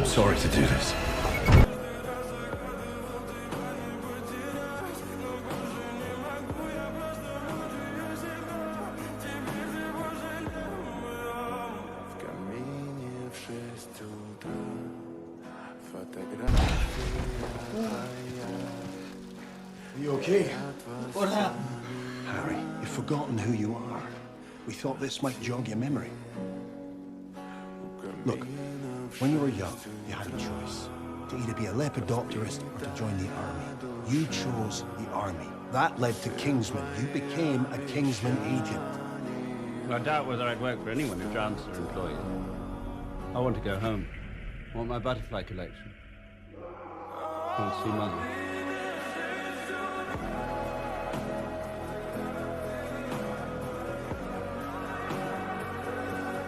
I'm sorry to do this. Are you okay? What happened? Harry, you've forgotten who you are. We thought this might jog your memory. Look, when you were young, you had a choice. To either be a lepidopterist or to join the army. You chose the army. That led to Kingsman. You became a Kingsman agent. I doubt whether I'd work for anyone who drowns their employees. I want to go home. I want my butterfly collection. I want to see Mother.